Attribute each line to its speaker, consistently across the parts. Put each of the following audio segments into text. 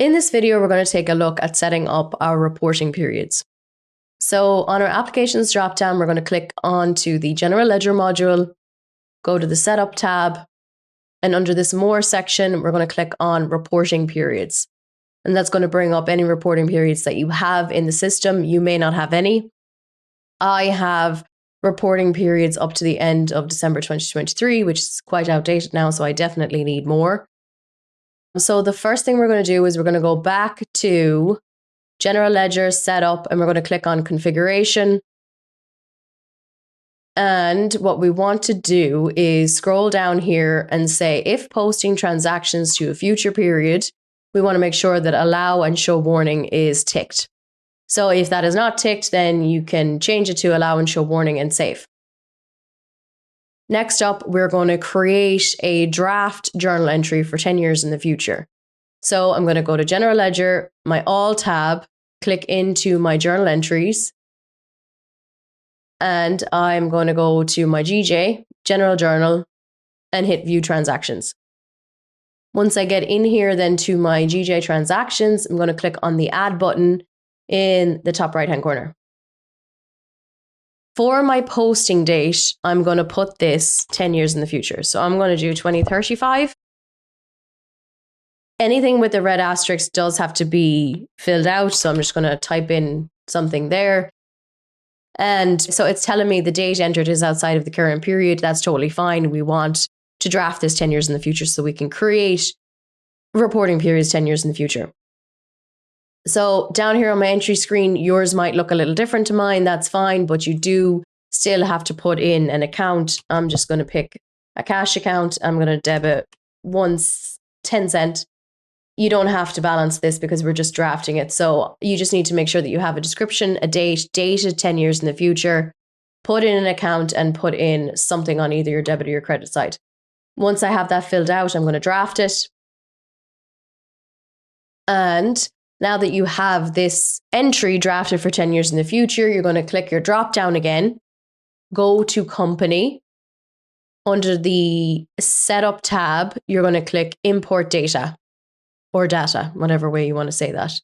Speaker 1: In this video, we're going to take a look at setting up our reporting periods. So on our applications dropdown, we're going to click onto the General Ledger module, go to the Setup tab, and under this More section, we're going to click on Reporting Periods. And that's going to bring up any reporting periods that you have in the system. You may not have any. I have reporting periods up to the end of December 2023, which is quite outdated now, so I definitely need more. So the first thing we're going to do is we're going to go back to General Ledger Setup, and we're going to click on Configuration. And what we want to do is scroll down here and say, if posting transactions to a future period, we want to make sure that Allow and Show Warning is ticked. So if that is not ticked, then you can change it to Allow and Show Warning and save. Next up, we're going to create a draft journal entry for 10 years in the future. So I'm going to go to General Ledger, my All tab, click into my journal entries, and I'm going to go to my GJ, General Journal, and hit View Transactions. Once I get in here then to my GJ transactions, I'm going to click on the Add button in the top right-hand corner. For my posting date, I'm going to put this 10 years in the future. So I'm going to do 2035. Anything with the red asterisk does have to be filled out. So I'm just going to type in something there. And so it's telling me the date entered is outside of the current period. That's totally fine. We want to draft this 10 years in the future so we can create reporting periods 10 years in the future. So down here on my entry screen, yours might look a little different to mine. That's fine, but you do still have to put in an account. I'm just going to pick a cash account. I'm going to debit once 10 cents. You don't have to balance this because we're just drafting it. So you just need to make sure that you have a description, a date, dated 10 years in the future, put in an account and put in something on either your debit or your credit side. Once I have that filled out, I'm going to draft it. And now that you have this entry drafted for 10 years in the future, you're going to click your drop down again, go to Company. Under the Setup tab, you're going to click Import Data or Data, whatever way you want to say that.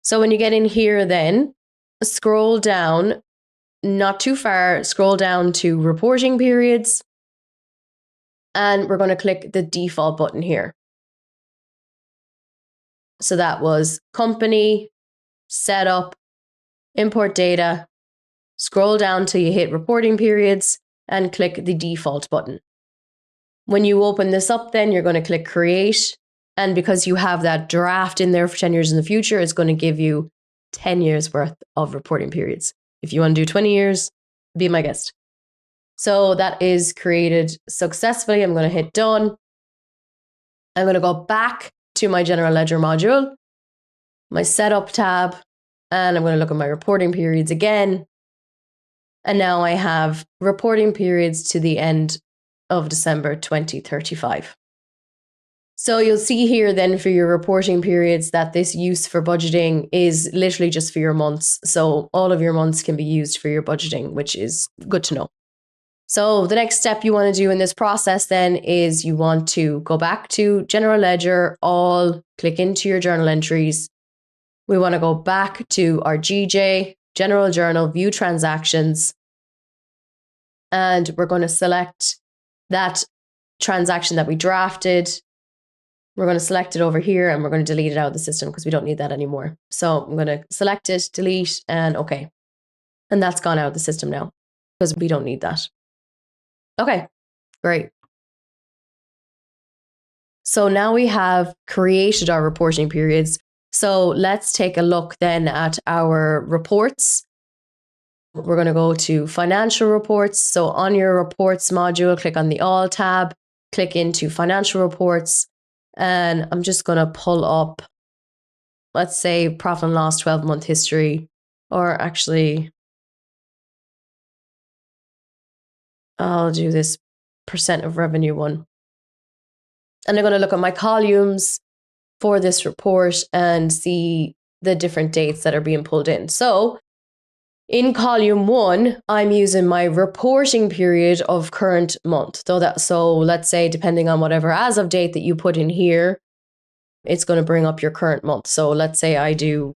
Speaker 1: So when you get in here then, scroll down, not too far, scroll down to Reporting Periods, and we're going to click the default button here. So that was Company, Setup, Import Data, scroll down till you hit Reporting Periods and click the default button. When you open this up then, you're going to click Create. And because you have that draft in there for 10 years in the future, it's going to give you 10 years worth of reporting periods. If you want to do 20 years, be my guest. So that is created successfully. I'm going to hit Done. I'm going to go back to my General Ledger module, my Setup tab, and I'm going to look at my reporting periods again. And now I have reporting periods to the end of December 2035. So you'll see here then for your reporting periods that this use for budgeting is literally just for your months. So all of your months can be used for your budgeting, which is good to know. So the next step you want to do in this process then is you want to go back to General Ledger, All, click into your journal entries. We want to go back to our GJ, General Journal, View Transactions. And we're going to select that transaction that we drafted. We're going to select it over here and we're going to delete it out of the system because we don't need that anymore. So I'm going to select it, delete, and okay. And that's gone out of the system now because we don't need that. Okay, great. So now we have created our reporting periods. So let's take a look then at our reports. We're going to go to Financial Reports. So on your Reports module, click on the All tab, click into Financial Reports. And I'm just going to pull up, let's say, profit and loss 12-month history, or actually, I'll do this percent of revenue one. And I'm going to look at my columns for this report and see the different dates that are being pulled in. So in column 1, I'm using my reporting period of current month. So let's say, depending on whatever as of date that you put in here, it's going to bring up your current month. So let's say I do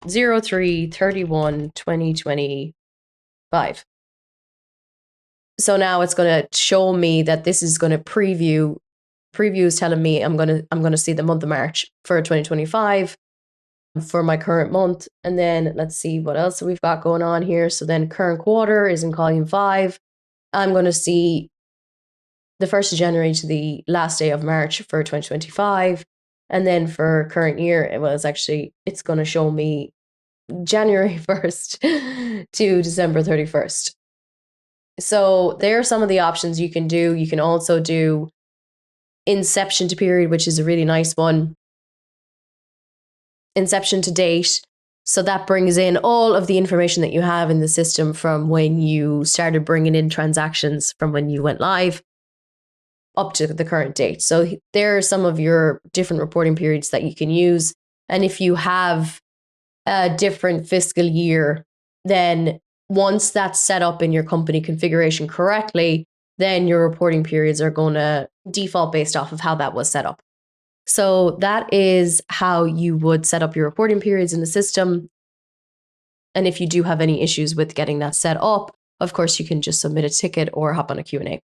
Speaker 1: 03/31/2025. So now it's going to show me that this is going to preview is telling me I'm going to see the month of March for 2025 for my current month. And then let's see what else we've got going on here. So then current quarter is in column 5. I'm going to see the 1st of January to the last day of March for 2025. And then for current year, it's going to show me January 1st to December 31st. So there are some of the options you can do. You can also do inception to period, which is a really nice one. Inception to date. So that brings in all of the information that you have in the system from when you started bringing in transactions from when you went live up to the current date. So there are some of your different reporting periods that you can use. And if you have a different fiscal year, then once that's set up in your company configuration correctly, then your reporting periods are going to default based off of how that was set up. So that is how you would set up your reporting periods in the system. And if you do have any issues with getting that set up, of course, you can just submit a ticket or hop on a Q&A.